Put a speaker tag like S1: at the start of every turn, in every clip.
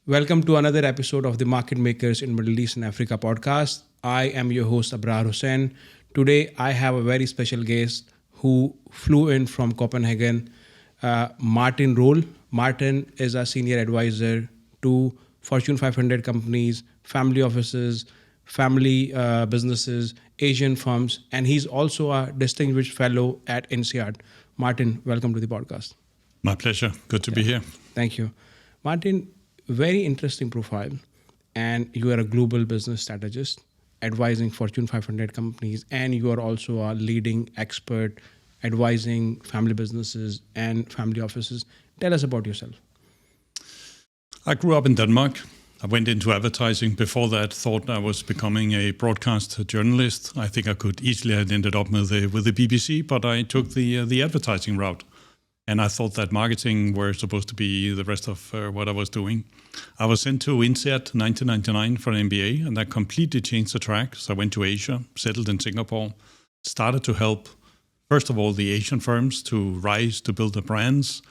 S1: Welcome to another episode of the Market Makers in Middle East and Africa podcast. I am your host Abrar Hussain. Today I have a very special guest who flew in from Copenhagen, Martin Roll. Martin is a senior advisor to Fortune 500 companies, family offices, family businesses, Asian firms, and he's also a distinguished fellow at INSEAD. Martin, welcome to the podcast.
S2: My pleasure. Good to be here.
S1: Thank you. Martin, very interesting profile. And you are a global business strategist advising Fortune 500 companies. And you are also a leading expert advising family businesses and family offices. Tell us about yourself.
S2: I grew up in Denmark. I went into advertising. Before that, thought I was becoming a broadcast journalist. I think I could easily have ended up with the BBC, but I took the advertising route. And I thought that marketing were supposed to be the rest of what I was doing. I was sent to INSEAD 1999 for an MBA, and that completely changed the track. So I went to Asia, settled in Singapore, started to help, first of all, the Asian firms to rise, to build their brands.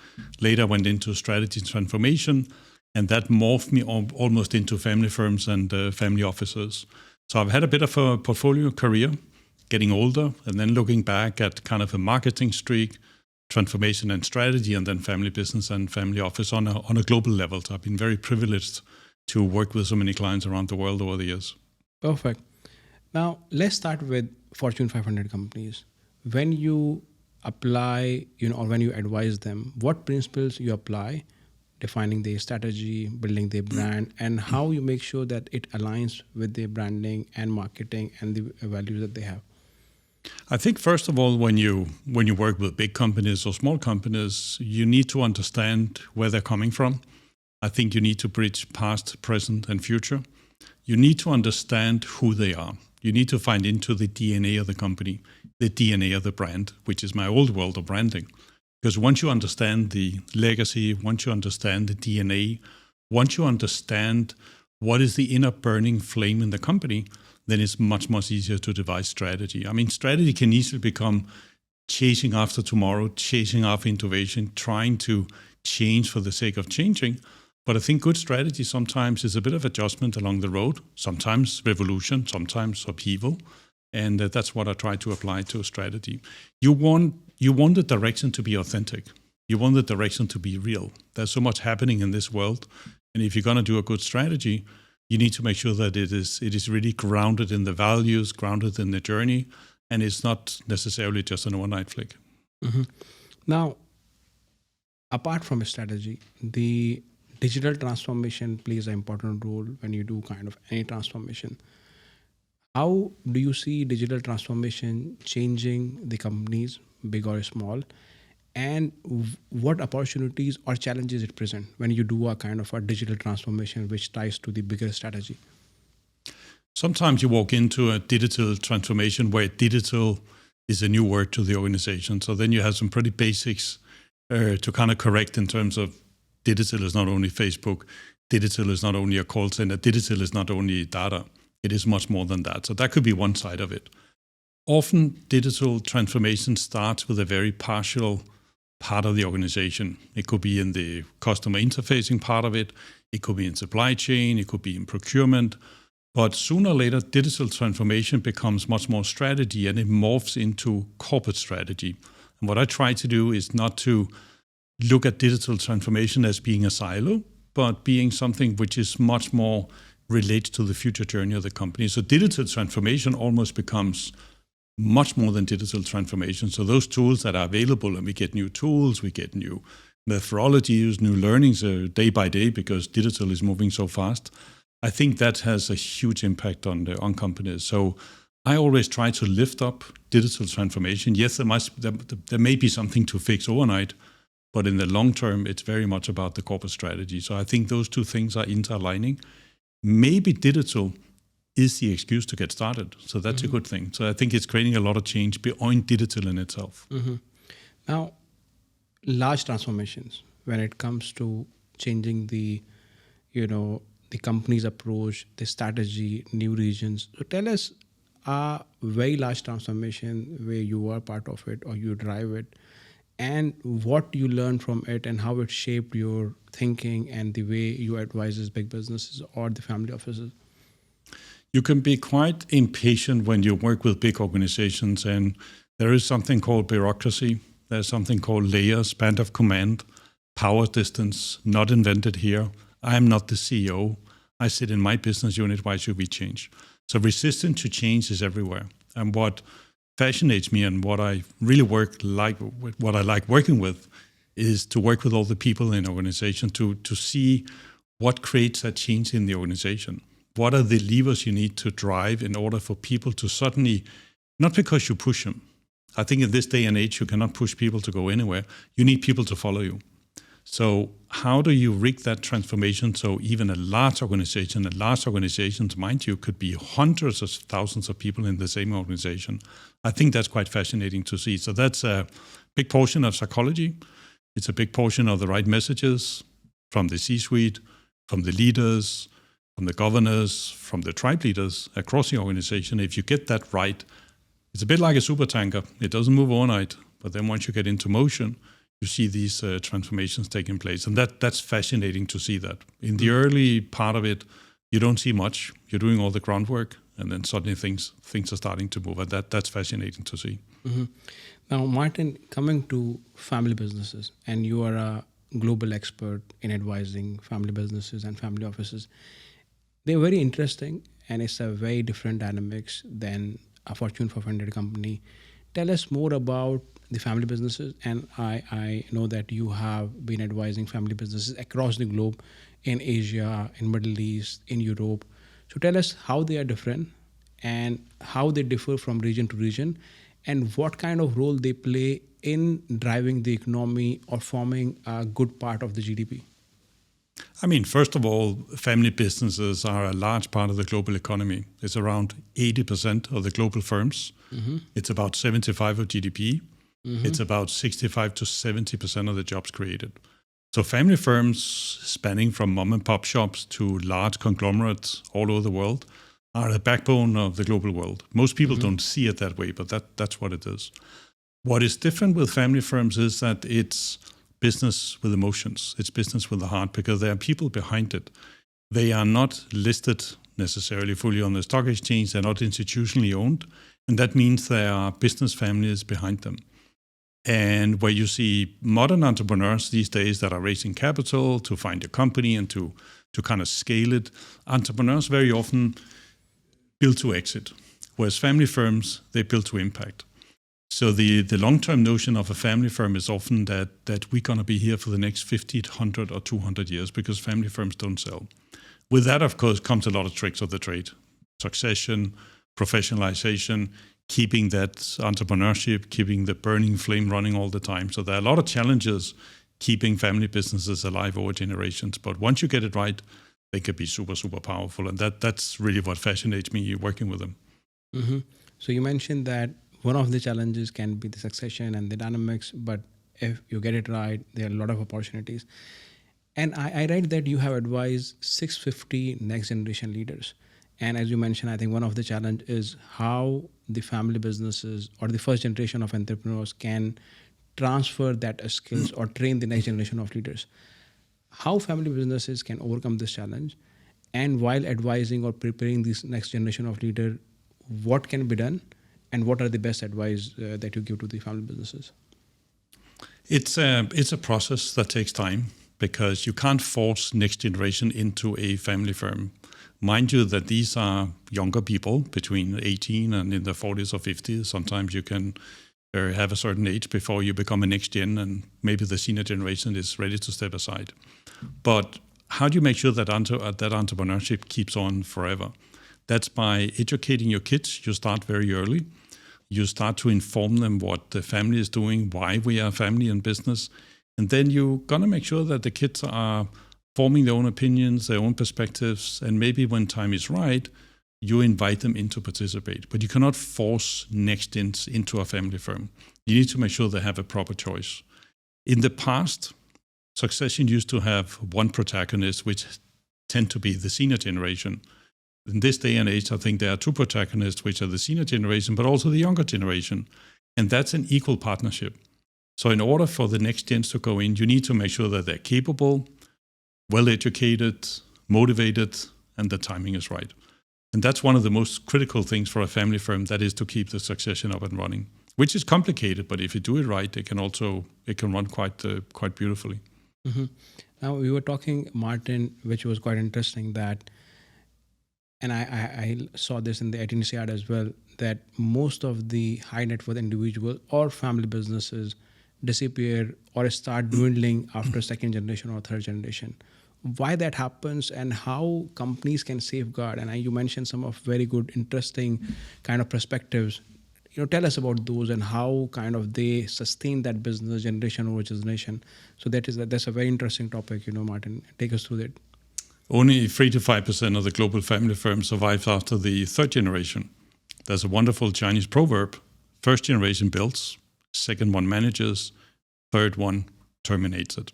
S2: Later went into strategy and transformation, and that morphed me almost into family firms and family offices. So I've had a bit of a portfolio career, getting older, and then looking back at kind of a marketing streak, transformation and strategy, and then family business and family office on a global level. So I've been very privileged to work with so many clients around the world over the years.
S1: Perfect. Now, let's start with Fortune 500 companies. When you apply, or when you advise them, what principles you apply, defining their strategy, building their brand, and how you make sure that it aligns with their branding and marketing and the values that they have?
S2: I think, first of all, when you work with big companies or small companies, you need to understand where they're coming from. I think you need to bridge past, present, and future. You need to understand who they are. You need to find into the DNA of the company, the DNA of the brand, which is my old world of branding. Because once you understand the legacy, once you understand the DNA, once you understand what is the inner burning flame in the company, then it's much, much easier to devise strategy. I mean, strategy can easily become chasing after tomorrow, chasing after innovation, trying to change for the sake of changing. But I think good strategy sometimes is a bit of adjustment along the road, sometimes revolution, sometimes upheaval. And that's what I try to apply to a strategy. You want the direction to be authentic. You want the direction to be real. There's so much happening in this world. And if you're going to do a good strategy, you need to make sure that it is really grounded in the values, grounded in the journey, and it's not necessarily just an overnight flick.
S1: Mm-hmm. Now, apart from a strategy, the digital transformation plays an important role when you do kind of any transformation. How do you see digital transformation changing the companies, big or small? And what opportunities or challenges it present when you do a kind of a digital transformation which ties to the bigger strategy?
S2: Sometimes you walk into a digital transformation where digital is a new word to the organization. So then you have some pretty basics to kind of correct in terms of digital is not only Facebook, digital is not only a call center, digital is not only data. It is much more than that. So that could be one side of it. Often digital transformation starts with a very partial part of the organization. It could be in the customer interfacing part of it. It could be in supply chain. It could be in procurement. But sooner or later, digital transformation becomes much more strategy and it morphs into corporate strategy. And what I try to do is not to look at digital transformation as being a silo, but being something which is much more related to the future journey of the company. So digital transformation almost becomes much more than digital transformation. So those tools that are available, and we get new tools, we get new methodologies, new learnings day by day because digital is moving so fast. I think that has a huge impact on companies. So I always try to lift up digital transformation. Yes, there may be something to fix overnight, but in the long term, it's very much about the corporate strategy. So I think those two things are interlining. Maybe digital is the excuse to get started. So that's a good thing. So I think it's creating a lot of change beyond digital in itself.
S1: Mm-hmm. Now, large transformations, when it comes to changing the company's approach, the strategy, new regions. So tell us a very large transformation where you are part of it or you drive it. and what you learned from it and how it shaped your thinking and the way you advise big businesses or the family offices.
S2: You can be quite impatient when you work with big organizations, and there is something called bureaucracy. There's something called layers, span of command, power distance, not invented here. I am not the CEO. I sit in my business unit. Why should we change? So resistance to change is everywhere. And what fascinates me and what I really what I like working with is to work with all the people in the organization to see what creates that change in the organization. What are the levers you need to drive in order for people to suddenly, not because you push them. I think in this day and age, you cannot push people to go anywhere. You need people to follow you. So how do you rig that transformation so even a large organizations, mind you, could be hundreds of thousands of people in the same organization. I think that's quite fascinating to see. So that's a big portion of psychology. It's a big portion of the right messages from the C-suite, from the leaders, from the governors, from the tribe leaders across the organization. If you get that right, it's a bit like a super tanker. It doesn't move overnight, but then once you get into motion, you see these transformations taking place. And that's fascinating to see that. In the early part of it, you don't see much. You're doing all the groundwork, and then suddenly things are starting to move. And that's fascinating to see.
S1: Mm-hmm. Now, Martin, coming to family businesses, and you are a global expert in advising family businesses and family offices. They're very interesting, and it's a very different dynamics than a Fortune 500 company. Tell us more about the family businesses, and I know that you have been advising family businesses across the globe, in Asia, in Middle East, in Europe. So tell us how they are different and how they differ from region to region, and what kind of role they play in driving the economy or forming a good part of the GDP.
S2: I mean, first of all, family businesses are a large part of the global economy. It's around 80% of the global firms. Mm-hmm. It's about 75% of GDP. Mm-hmm. It's about 65 to 70% of the jobs created. So family firms spanning from mom and pop shops to large conglomerates all over the world are the backbone of the global world. Most people mm-hmm. don't see it that way, but that's what it is. What is different with family firms is that it's business with emotions. It's business with the heart, because there are people behind it. They are not listed necessarily fully on the stock exchange. They're not institutionally owned. And that means there are business families behind them. And where you see modern entrepreneurs these days that are raising capital to find a company and to kind of scale it, entrepreneurs very often build to exit, whereas family firms, they build to impact. So the long-term notion of a family firm is often that we're going to be here for the next 50, 100 or 200 years, because family firms don't sell. With that, of course, comes a lot of tricks of the trade. Succession, professionalization, keeping that entrepreneurship, keeping the burning flame running all the time. So there are a lot of challenges keeping family businesses alive over generations. But once you get it right, they can be super, super powerful. And that's really what fascinates me working with them.
S1: Mm-hmm. So you mentioned that one of the challenges can be the succession and the dynamics, but if you get it right, there are a lot of opportunities. And I read that you have advised 650 next generation leaders. And as you mentioned, I think one of the challenge is how the family businesses or the first generation of entrepreneurs can transfer that skills or train the next generation of leaders. How family businesses can overcome this challenge, and while advising or preparing this next generation of leader, what can be done? And what are the best advice that you give to the family businesses?
S2: It's a process that takes time, because you can't force next generation into a family firm. Mind you that these are younger people between 18 and in their 40s or 50s. Sometimes you can have a certain age before you become a next gen, and maybe the senior generation is ready to step aside. But how do you make sure that that entrepreneurship keeps on forever? That's by educating your kids. You start very early. You start to inform them what the family is doing, why we are family and business. And then you're going to make sure that the kids are forming their own opinions, their own perspectives. And maybe when time is right, you invite them in to participate. But you cannot force next gens into a family firm. You need to make sure they have a proper choice. In the past, succession used to have one protagonist, which tend to be the senior generation. In this day and age, I think there are two protagonists, which are the senior generation, but also the younger generation. And that's an equal partnership. So in order for the next gens to go in, you need to make sure that they're capable, well-educated, motivated, and the timing is right. And that's one of the most critical things for a family firm, that is to keep the succession up and running, which is complicated, but if you do it right, it can run quite beautifully.
S1: Mm-hmm. Now, we were talking, Martin, which was quite interesting, that, and I saw this in the at INSEAD as well, that most of the high net worth individual or family businesses disappear or start dwindling after second generation or third generation. Why that happens and how companies can safeguard? And you mentioned some of very good, interesting kind of perspectives. Tell us about those and how kind of they sustain that business generation over generation. So that's a very interesting topic. Martin, take us through that.
S2: Only 3 to 5% of the global family firms survive after the third generation. There's a wonderful Chinese proverb: first generation builds, second one manages, third one terminates it.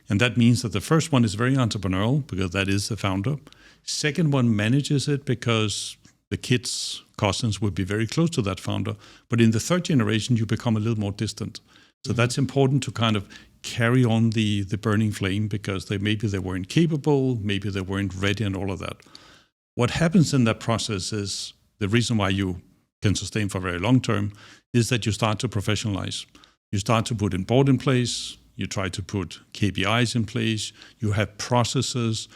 S2: And that means that the first one is very entrepreneurial because that is the founder. Second one manages it because the kids, cousins will be very close to that founder. But in the third generation, you become a little more distant. So that's important to kind of carry on the burning flame, because maybe they weren't capable, maybe they weren't ready, and all of that. What happens in that process is, the reason why you can sustain for very long term is that you start to professionalize. You start to put a board in place, you try to put KPIs in place, you have processes.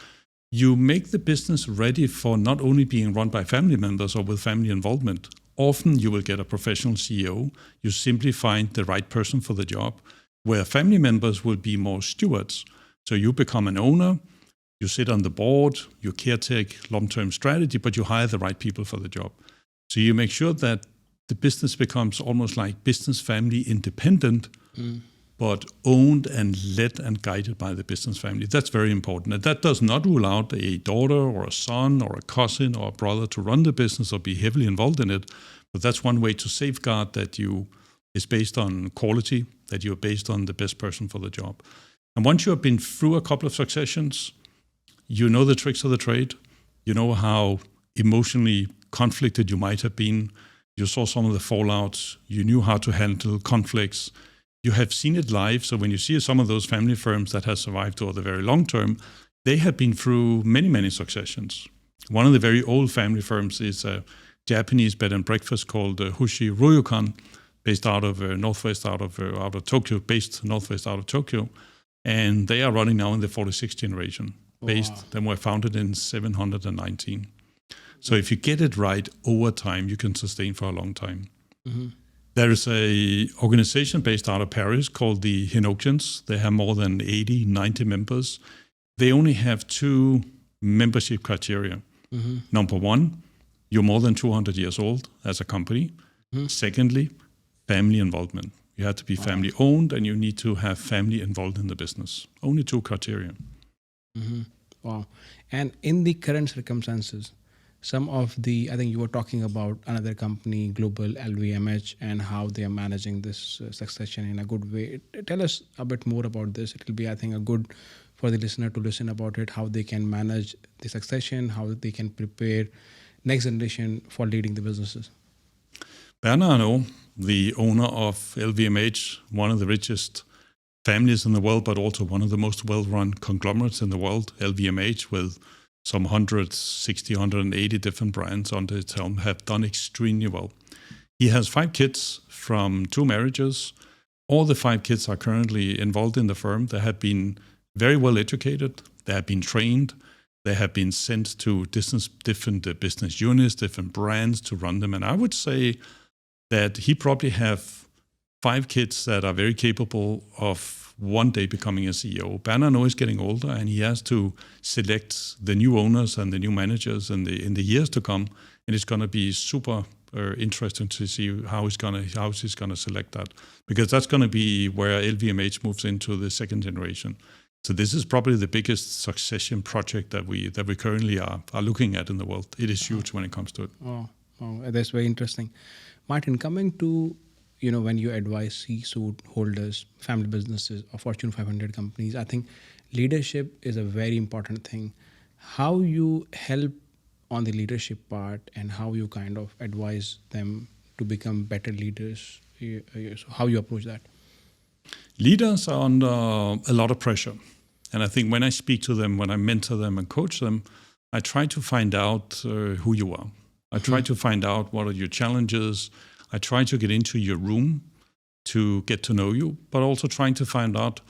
S2: You make the business ready for not only being run by family members or with family involvement. Often you will get a professional CEO. You simply find the right person for the job, where family members will be more stewards. So you become an owner, you sit on the board, you caretake long-term strategy, but you hire the right people for the job. So you make sure that the business becomes almost like business family independent, but owned and led and guided by the business family. That's very important. And that does not rule out a daughter or a son or a cousin or a brother to run the business or be heavily involved in it. But that's one way to safeguard that is based on quality, that you're based on the best person for the job. And once you have been through a couple of successions, you know the tricks of the trade. You know how emotionally conflicted you might have been. You saw some of the fallouts. You knew how to handle conflicts. You have seen it live. So when you see some of those family firms that have survived over the very long term, they have been through many, many successions. One of the very old family firms is a Japanese bed and breakfast called Hushi Ryokan, based out of northwest out of Tokyo, and they are running now in the 46th generation. They were founded in 719. So if you get it right over time, you can sustain for a long time. Mm-hmm. There is a organization based out of Paris called the Hinoxians. They have more than 80, 90 members. They only have 2 membership criteria. Mm-hmm. Number 1, you're more than 200 years old as a company. Mm-hmm. Secondly, family involvement. You have to be family owned, and you need to have family involved in the business. Only 2 criteria.
S1: Mm-hmm. Wow. And in the current circumstances, I think you were talking about another company, global LVMH, and how they are managing this succession in a good way. Tell us a bit more about this. It will be, I think, a good for the listener to listen about it, how they can manage the succession, how they can prepare next generation for leading the businesses.
S2: Bernard Arnault, the owner of LVMH, one of the richest families in the world, but also one of the most well-run conglomerates in the world, LVMH, with some 160, 180 different brands under its helm, have done extremely well. He has 5 kids from 2 marriages. All the 5 kids are currently involved in the firm. They have been very well educated. They have been trained. They have been sent to different business units, different brands to run them. And I would say that he probably have 5 kids that are very capable of one day becoming a CEO. Bernard Arnault is getting older, and he has to select the new owners and the new managers in the years to come. And it's going to be super interesting to see how he's going to select that, because that's going to be where LVMH moves into the second generation. So this is probably the biggest succession project that we currently are looking at in the world. It is huge when it comes to it.
S1: Oh, that's very interesting. Martin, coming to when you advise C-suite holders, family businesses, or Fortune 500 companies, I think leadership is a very important thing. How you help on the leadership part and how you kind of advise them to become better leaders, so how you approach that?
S2: Leaders are under a lot of pressure. And I think when I speak to them, when I mentor them and coach them, I try to find out who you are. I try to find out what are your challenges. I try to get into your room to get to know you, but also trying to find out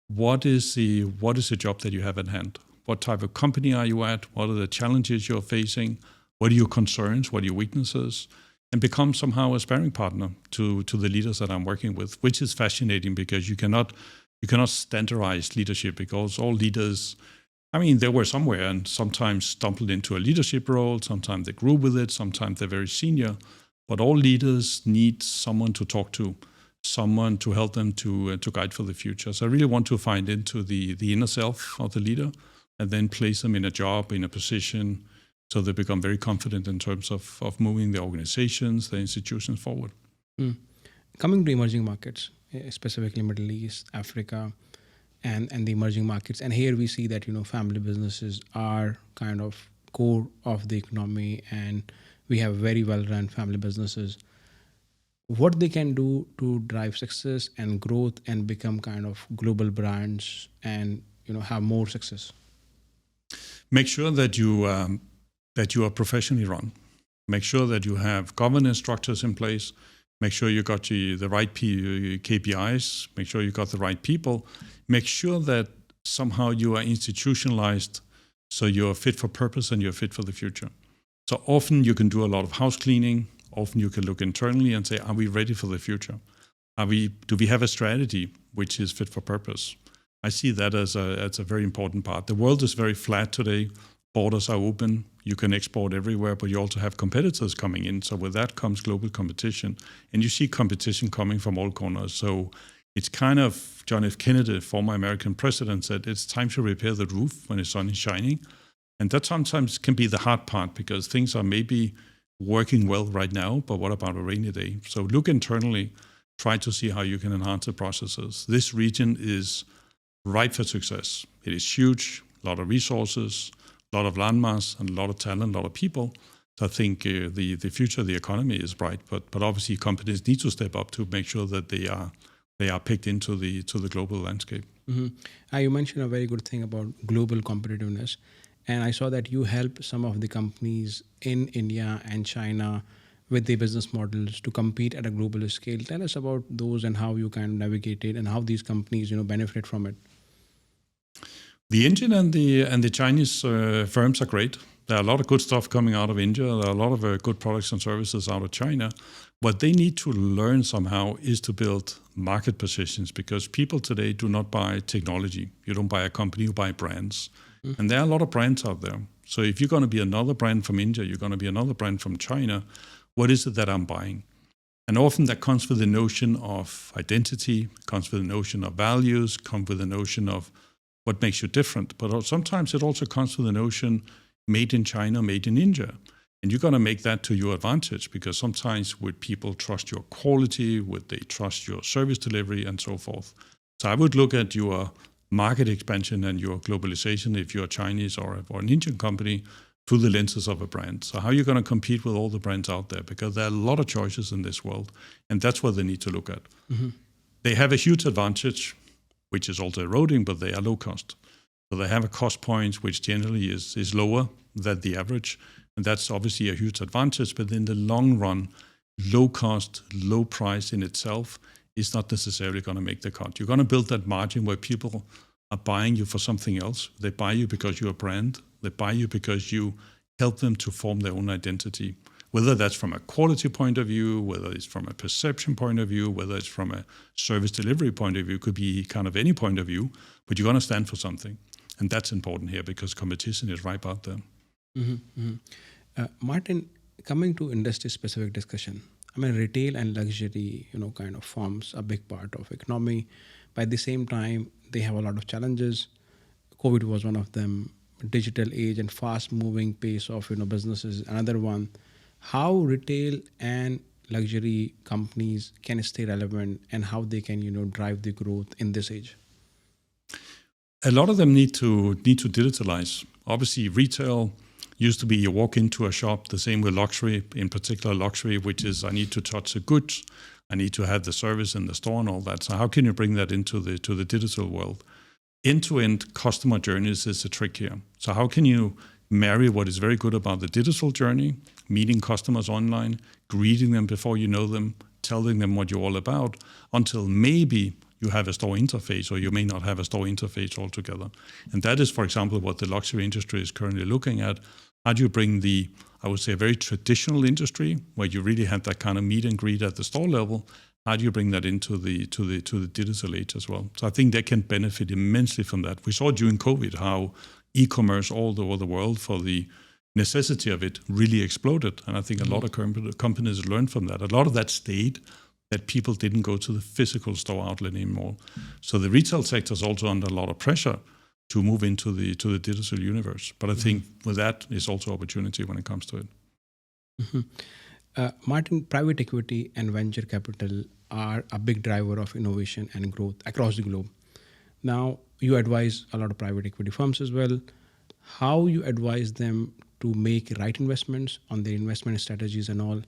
S2: what is the job that you have at hand. What type of company are you at? What are the challenges you're facing? What are your concerns? What are your weaknesses? And become somehow a sparring partner to the leaders that I'm working with, which is fascinating because you cannot standardize leadership because all leaders, I mean, they were somewhere and sometimes stumbled into a leadership role. Sometimes they grew with it. Sometimes they're very senior. But all leaders need someone to talk to, someone to help them to guide for the future. So I really want to find into the inner self of the leader and then place them in a job, in a position, so they become very confident in terms of moving the organizations, the institutions forward.
S1: Coming to emerging markets, specifically Middle East, Africa, and the emerging markets. And here we see that, family businesses are kind of core of the economy, and we have very well-run family businesses. What they can do to drive success and growth and become kind of global brands and, have more success?
S2: Make sure that you are professionally run. Make sure that you have governance structures in place. Make sure you got the right KPIs. Make sure you got the right people. Make sure that somehow you are institutionalized so you're fit for purpose and you're fit for the future. So often you can do a lot of house cleaning. Often you can look internally and say, are we ready for the future? Do we have a strategy which is fit for purpose? I see that as a very important part. The world is very flat today. Borders are open. You can export everywhere, but you also have competitors coming in. So with that comes global competition. And you see competition coming from all corners. So it's kind of John F. Kennedy, former American president, said it's time to repair the roof when the sun is shining. And that sometimes can be the hard part because things are maybe working well right now, but what about a rainy day? So look internally, try to see how you can enhance the processes. This region is ripe for success. It is huge, a lot of resources, a lot of landmass, and a lot of talent, a lot of people. So I think the future of the economy is bright, but obviously companies need to step up to make sure that they are picked into the global landscape.
S1: Mm-hmm. You mentioned a very good thing about global competitiveness. And I saw that you help some of the companies in India and China with their business models to compete at a global scale. Tell us about those and how you kind of navigated and how these companies, benefit from it.
S2: The Indian and the Chinese firms are great. There are a lot of good stuff coming out of India. There are a lot of good products and services out of China. What they need to learn somehow is to build market positions because people today do not buy technology. You don't buy a company, you buy brands. And there are a lot of brands out there. So if you're going to be another brand from India, you're going to be another brand from China, what is it that I'm buying? And often that comes with the notion of identity, comes with the notion of values, comes with the notion of what makes you different. But sometimes it also comes with the notion made in China, made in India. And you're going to make that to your advantage because sometimes would people trust your quality, would they trust your service delivery and so forth. So I would look at your market expansion and your globalization if you're Chinese or an Indian company through the lenses of a brand. So how are you going to compete with all the brands out there? Because there are a lot of choices in this world, and that's what they need to look at. Mm-hmm. They have a huge advantage, which is also eroding, but they are low cost. So they have a cost point which generally is lower than the average, and that's obviously a huge advantage. But in the long run, low cost, low price in itself is not necessarily going to make the cut. You're going to build that margin where people are buying you for something else. They buy you because you're a brand. They buy you because you help them to form their own identity, whether that's from a quality point of view, whether it's from a perception point of view, whether it's from a service delivery point of view, could be kind of any point of view, but you're going to stand for something. And that's important here because competition is ripe out there.
S1: Mm-hmm, mm-hmm. Martin, coming to industry-specific discussion, I mean, retail and luxury, kind of forms a big part of economy. But at the same time, they have a lot of challenges. COVID was one of them. Digital age and fast-moving pace of, businesses, another one. How retail and luxury companies can stay relevant and how they can, drive the growth in this age?
S2: A lot of them need to digitalize. Obviously, retail used to be you walk into a shop, the same with luxury, in particular luxury, which is I need to touch the goods, I need to have the service in the store and all that. So how can you bring that into the digital world? End-to-end customer journeys is a trick here. So how can you marry what is very good about the digital journey, meeting customers online, greeting them before you know them, telling them what you're all about, until maybe you have a store interface, or you may not have a store interface altogether. And that is, for example, what the luxury industry is currently looking at. How do you bring the, I would say, a very traditional industry where you really have that kind of meet and greet at the store level? How do you bring that into the digital age as well? So I think they can benefit immensely from that. We saw during COVID how e-commerce all over the world, for the necessity of it, really exploded. And I think a lot of companies learned from that. A lot of that stayed, that people didn't go to the physical store outlet anymore. So the retail sector is also under a lot of pressure to move into the digital universe. But I think with that is also opportunity when it comes to it.
S1: Martin, private equity and venture capital are a big driver of innovation and growth across the globe. Now, you advise a lot of private equity firms as well. How you advise them to make right investments on their investment strategies and all?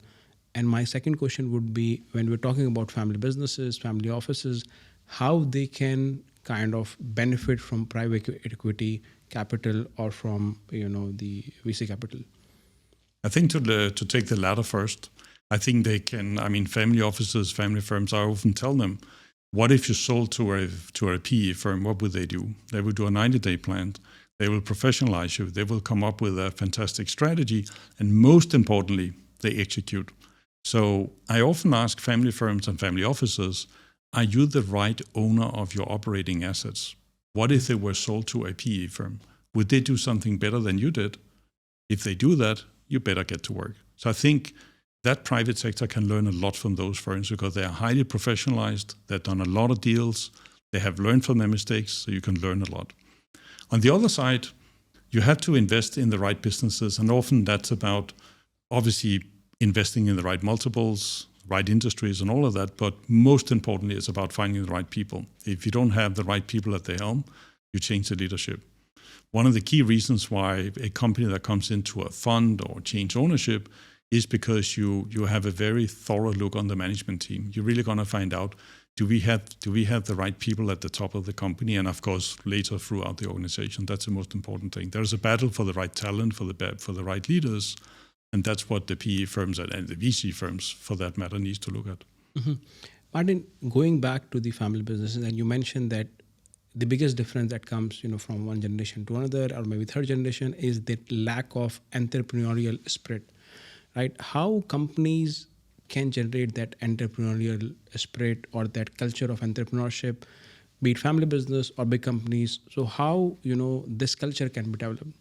S1: And my second question would be, when we're talking about family businesses, family offices, how they can kind of benefit from private equity capital or from the VC capital?
S2: I think to take the latter first, I think they can. I mean, family offices, family firms, I often tell them, what if you sold to a PE firm? What would they do? They would do a 90-day plan. They will professionalize you. They will come up with a fantastic strategy. And most importantly, they execute. So I often ask family firms and family offices, are you the right owner of your operating assets? What if they were sold to a PE firm? Would they do something better than you did? If they do that, you better get to work. So I think that private sector can learn a lot from those firms because they are highly professionalized. They've done a lot of deals. They have learned from their mistakes, so you can learn a lot. On the other side, you have to invest in the right businesses, and often that's about obviously investing in the right multiples, right industries and all of that, but most importantly, it's about finding the right people. If you don't have the right people at the helm, you change the leadership. One of the key reasons why a company that comes into a fund or change ownership is because you have a very thorough look on the management team. You're really going to find out, do we have the right people at the top of the company, and of course later throughout the organization. That's the most important thing. There's a battle for the right talent, for the right leaders, and that's what the PE firms and the VC firms, for that matter, needs to look at.
S1: Martin, going back to the family businesses, and you mentioned that the biggest difference that comes from one generation to another, or maybe third generation, is the lack of entrepreneurial spirit, right? How companies can generate that entrepreneurial spirit or that culture of entrepreneurship, be it family business or big companies. So how this culture can be developed?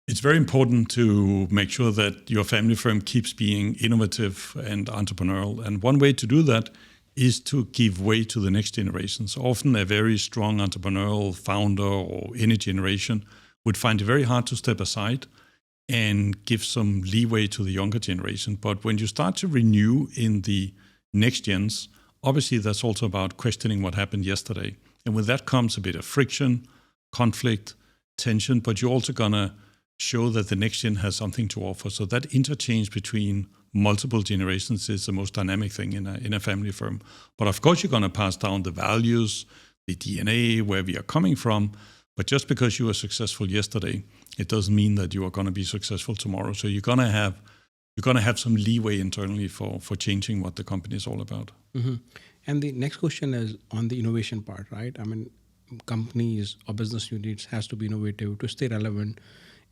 S2: It's very important to make sure that your family firm keeps being innovative and entrepreneurial. And one way to do that is to give way to the next generations. Often a very strong entrepreneurial founder or any generation would find it very hard to step aside and give some leeway to the younger generation. But when you start to renew in the next gens, obviously that's also about questioning what happened yesterday. And with that comes a bit of friction, conflict, tension, but you're also going to show that the next gen has something to offer. So that interchange between multiple generations is the most dynamic thing in a family firm. But of course, you're going to pass down the values, the DNA, where we are coming from. But just because you were successful yesterday, it doesn't mean that you are going to be successful tomorrow. So you're going to have some leeway internally for changing what the company is all about.
S1: Mm-hmm. And the next question is on the innovation part, right? I mean, companies or business units has to be innovative to stay relevant.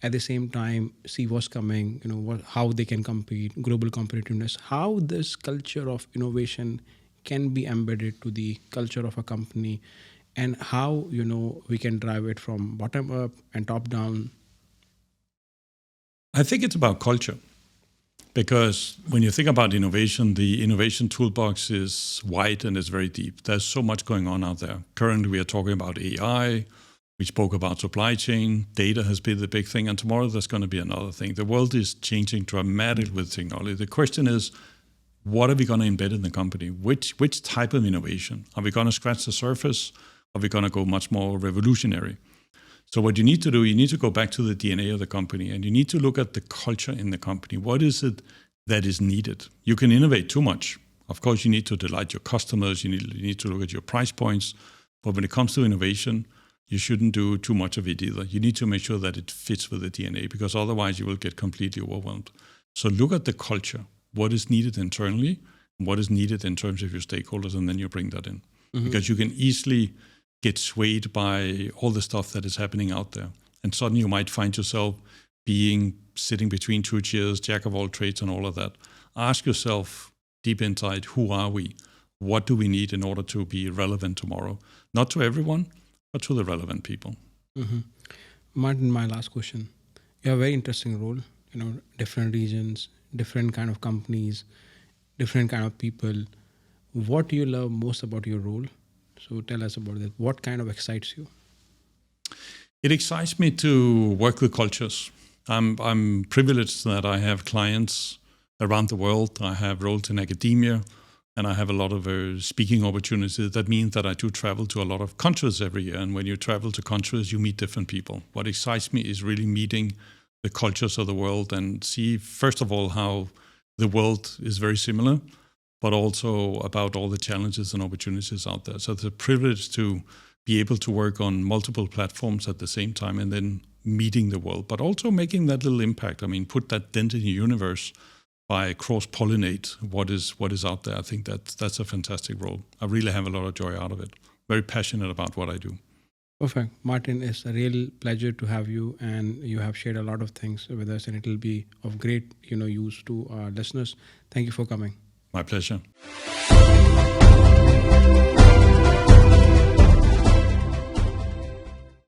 S1: At the same time, see what's coming, how they can compete, global competitiveness, how this culture of innovation can be embedded to the culture of a company, and how, we can drive it from bottom up and top down.
S2: I think it's about culture. Because when you think about innovation, the innovation toolbox is wide and it's very deep. There's so much going on out there. Currently, we are talking about AI. We spoke about supply chain. Data has been the big thing. And tomorrow, there's going to be another thing. The world is changing dramatically with technology. The question is, what are we going to embed in the company? Which type of innovation? Are we going to scratch the surface? Are we going to go much more revolutionary? So what you need to do, you need to go back to the DNA of the company, and you need to look at the culture in the company. What is it that is needed? You can innovate too much. Of course, you need to delight your customers. You need to look at your price points. But when it comes to innovation, you shouldn't do too much of it either. You need to make sure that it fits with the DNA, because otherwise you will get completely overwhelmed. So look at the culture, what is needed internally, what is needed in terms of your stakeholders, and then you bring that in. Because you can easily get swayed by all the stuff that is happening out there. And suddenly you might find yourself sitting between two chairs, jack of all trades and all of that. Ask yourself deep inside, who are we? What do we need in order to be relevant tomorrow? Not to everyone, but to the relevant people.
S1: Martin, my last question. You have a very interesting role, different regions, different kind of companies, different kind of people. What do you love most about your role? So tell us about that. What kind of excites you?
S2: It excites me to work with cultures. I'm privileged that I have clients around the world. I have roles in academia, and I have a lot of speaking opportunities. That means that I do travel to a lot of countries every year. And when you travel to countries, you meet different people. What excites me is really meeting the cultures of the world and see, first of all, how the world is very similar, but also about all the challenges and opportunities out there. So it's a privilege to be able to work on multiple platforms at the same time and then meeting the world, but also making that little impact. I mean, put that dent in the universe by cross-pollinate what is out there. I think that's a fantastic role. I really have a lot of joy out of it. Very passionate about what I do.
S1: Perfect. Martin, it's a real pleasure to have you, and you have shared a lot of things with us, and it will be of great use to our listeners. Thank you for coming.
S2: My pleasure.